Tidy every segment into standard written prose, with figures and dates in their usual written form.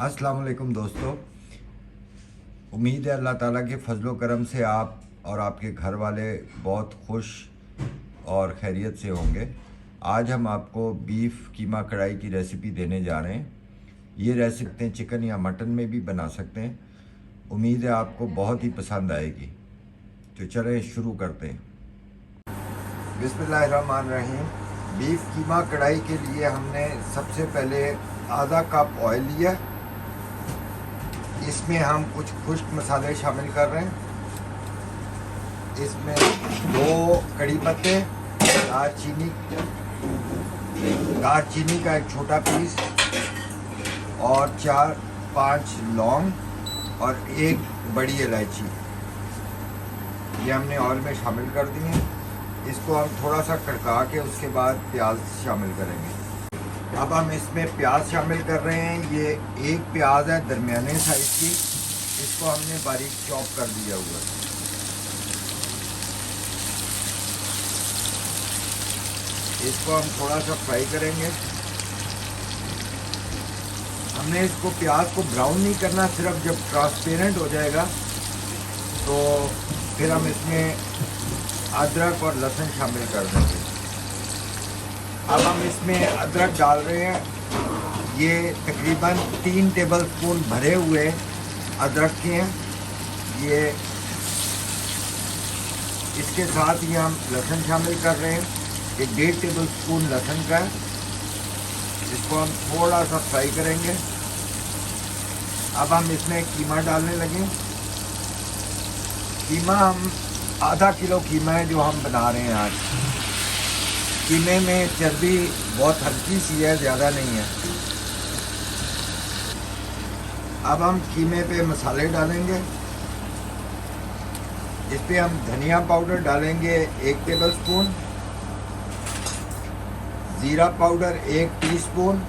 अस्सलाम वालेकुम दोस्तों। उम्मीद है अल्लाह ताला के फजलो करम से आप और आपके घर वाले बहुत खुश और खैरियत से होंगे। आज हम आपको बीफ कीमा कढ़ाई की रेसिपी देने जा रहे हैं। ये रेसिपी चिकन या मटन में भी बना सकते हैं। उम्मीद है आपको बहुत ही पसंद आएगी। तो चलें शुरू करते हैं। बिस्मिल्लाहिर्रहमानिर्रहीम। बीफ कीमा कढ़ाई के लिए हमने सबसे पहले आधा कप ऑयल लिया। इसमें हम कुछ खुश्क मसाले शामिल कर रहे हैं। इसमें 2 कड़ी पत्ते, दालचीनी का एक छोटा पीस और 4-5 लौंग और 1 बड़ी इलायची, ये हमने ऑयल में शामिल कर दी हैं। इसको हम थोड़ा सा कड़का के उसके बाद प्याज शामिल करेंगे। अब हम इसमें प्याज शामिल कर रहे हैं। ये 1 प्याज है दरमियाने साइज़ की, इसको हमने बारीक चॉप कर दिया हुआ है। इसको हम थोड़ा सा फ्राई करेंगे। हमने इसको प्याज को ब्राउन नहीं करना, सिर्फ जब ट्रांसपेरेंट हो जाएगा तो फिर हम इसमें अदरक और लहसुन शामिल कर देंगे। अब हम इसमें अदरक डाल रहे हैं। ये तकरीबन 3 टेबलस्पून भरे हुए अदरक के हैं। ये इसके साथ ही हम लहसुन शामिल कर रहे हैं। ये 1.5 टेबलस्पून लहसुन का है। इसको हम थोड़ा सा फ्राई करेंगे। अब हम इसमें कीमा डालने लगे। कीमा हम आधा किलो कीमा है जो हम बना रहे हैं आज। कीमे में चर्बी बहुत हल्की सी है, ज़्यादा नहीं है। अब हम कीमे पे मसाले डालेंगे। इस पे हम धनिया पाउडर डालेंगे 1 टेबलस्पून, ज़ीरा पाउडर 1 टीस्पून,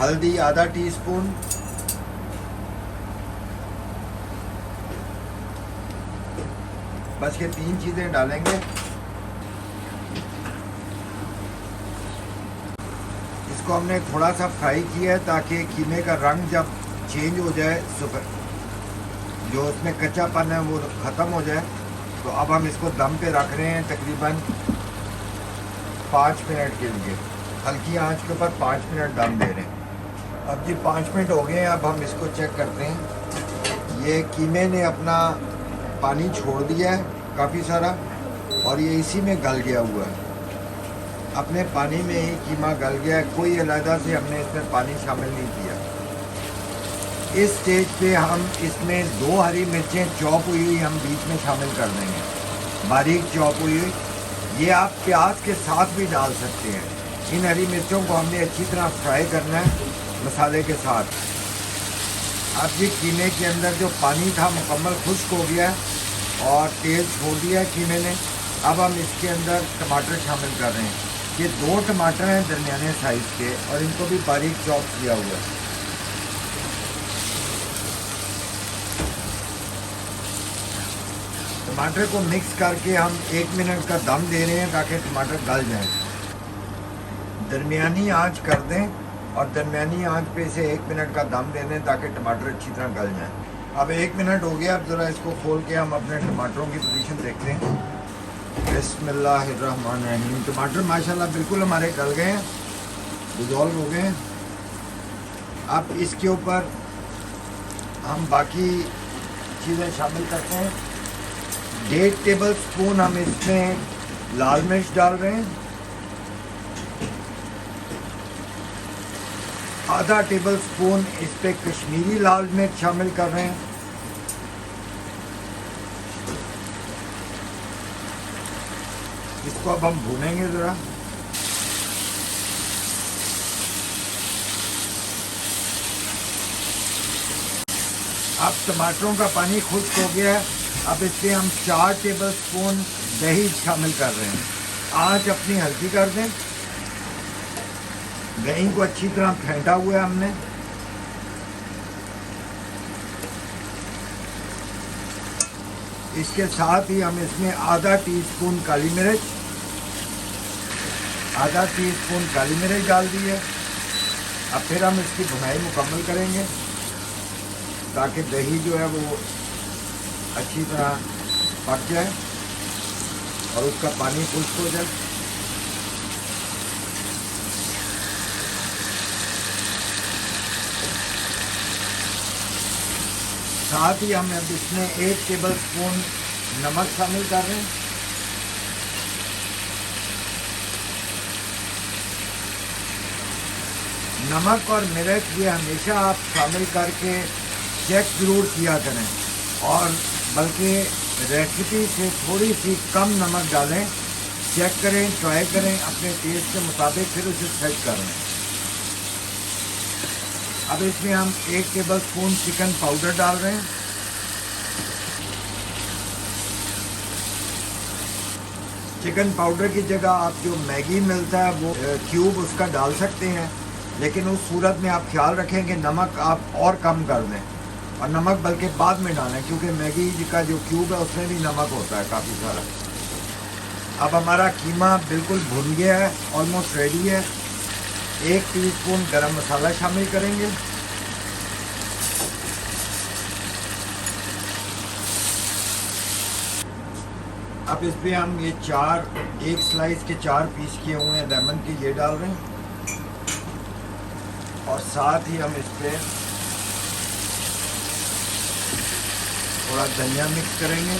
हल्दी आधा टीस्पून, बस ये 3 चीज़ें डालेंगे। इसको हमने थोड़ा सा फ्राई किया है ताकि कीमे का रंग जब चेंज हो जाए, जो उसमें कच्चापन है वो ख़त्म हो जाए। तो अब हम इसको दम पे रख रहे हैं तकरीबन 5 मिनट के लिए। हल्की आंच के ऊपर 5 मिनट दम दे रहे हैं। अब जी 5 मिनट हो गए हैं। अब हम इसको चेक करते हैं। ये कीमे ने अपना पानी छोड़ दिया है काफ़ी सारा, और ये इसी में गल गया हुआ है। अपने पानी में ही कीमा गल गया है। कोई अलग से हमने इसमें पानी शामिल नहीं किया। इस स्टेज पे हम इसमें 2 हरी मिर्चें चॉप हुई हुई हम बीच में शामिल कर देंगे, बारीक चॉप हुई हुई। ये आप प्याज के साथ भी डाल सकते हैं। इन हरी मिर्चों को हमने अच्छी तरह फ्राई करना है मसाले के साथ। अब ये कीमे के अंदर जो पानी था मुकम्मल खुश्क हो गया है और तेल छोड़ दिया है कीमे ने। अब हम इसके अंदर टमाटर शामिल कर रहे हैं। ये 2 टमाटर हैं दरमियाने साइज़ के और इनको भी बारीक चॉप किया हुआ है। टमाटर को मिक्स करके हम 1 मिनट का दम दे रहे हैं ताकि टमाटर गल जाए। दरमियानी आंच कर दें और दरमियानी आंच पे इसे 1 मिनट का दम दे दें ताकि टमाटर अच्छी तरह गल जाए। अब 1 मिनट हो गया। अब ज़रा इसको खोल के हम अपने टमाटरों की पोजीशन देखते हैं। बिस्मिल्लाहिर्रहमानिर्रहीम। टमाटर माशाल्लाह बिल्कुल हमारे गल गए हैं, डिज़ोल्व हो गए हैं। अब इसके ऊपर हम बाकी चीज़ें शामिल करते हैं। 1.5 टेबलस्पून हम इसमें लाल मिर्च डाल रहे हैं, आधा टेबलस्पून इस पे कश्मीरी लाल मिर्च शामिल कर रहे हैं, इसको अब हम भूनेंगे ज़रा। अब टमाटरों का पानी खुश्क हो गया है। अब इसमें हम 4 टेबलस्पून दही शामिल कर रहे हैं। आंच अपनी हल्की कर दें। दही को अच्छी तरह फेंटा हुआ है हमने। इसके साथ ही हम इसमें आधा टीस्पून काली मिर्च, आधा टीस्पून काली मिर्च डाल दी है। अब फिर हम इसकी भुनाई मुकम्मल करेंगे ताकि दही जो है वो अच्छी तरह पक जाए और उसका पानी खुश्क हो जाए। साथ ही हम अब इसमें 1 टेबलस्पून नमक शामिल कर रहे हैं। नमक और मिर्च ये हमेशा आप शामिल करके चेक ज़रूर किया करें, और बल्कि रेसिपी से थोड़ी सी कम नमक डालें। चेक करें, ट्राई करें अपने टेस्ट के मुताबिक, फिर उसे सेट करें। अब इसमें हम 1 टेबलस्पून चिकन पाउडर डाल रहे हैं। चिकन पाउडर की जगह आप जो मैगी मिलता है वो क्यूब उसका डाल सकते हैं, लेकिन उस सूरत में आप ख्याल रखें कि नमक आप और कम कर दें, और नमक बल्कि बाद में डालें, क्योंकि मैगी का जो क्यूब है उसमें भी नमक होता है काफ़ी सारा। अब हमारा कीमा बिल्कुल भुन गया है, ऑलमोस्ट रेडी है। 1 टीस्पून गरम मसाला शामिल करेंगे। अब इस पे हम ये 1 स्लाइस के 4 पीस किए हुए हैं लेमन के, ये डाल रहे हैं, और साथ ही हम इस पे थोड़ा धनिया मिक्स करेंगे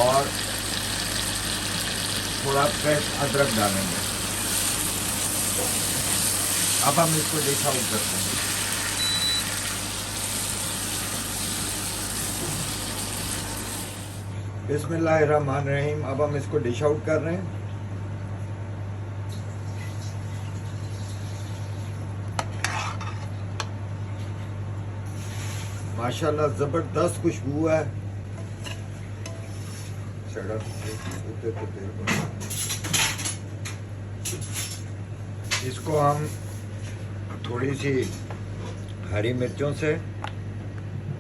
और थोड़ा फ्रेश अदरक डालेंगे। अब हम इसको डिश आउट करते हैं। बिस्मिल्लाहिर्रहमानिर्रहीम। अब हम इसको डिश आउट कर रहे हैं। माशाल्लाह ज़बरदस्त खुशबू है। इसको हम थोड़ी सी हरी मिर्चों से,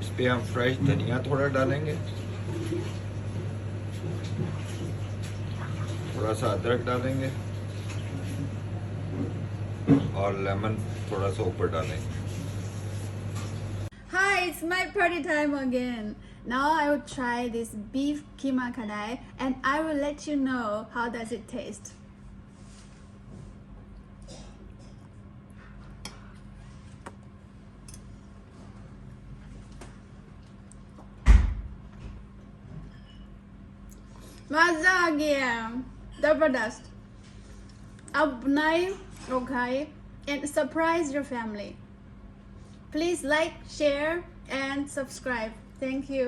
इस पे हम फ्रेश धनिया थोड़ा डालेंगे, थोड़ा सा अदरक डालेंगे और लेमन थोड़ा सा ऊपर डालेंगे। Hi, it's my party time again. Now I will try this beef keema kadai and I will let you know how does it taste. मजा आ गया, जबरदस्त। अब बनाए और खाए and surprise your family. Please like, share and subscribe. Thank you.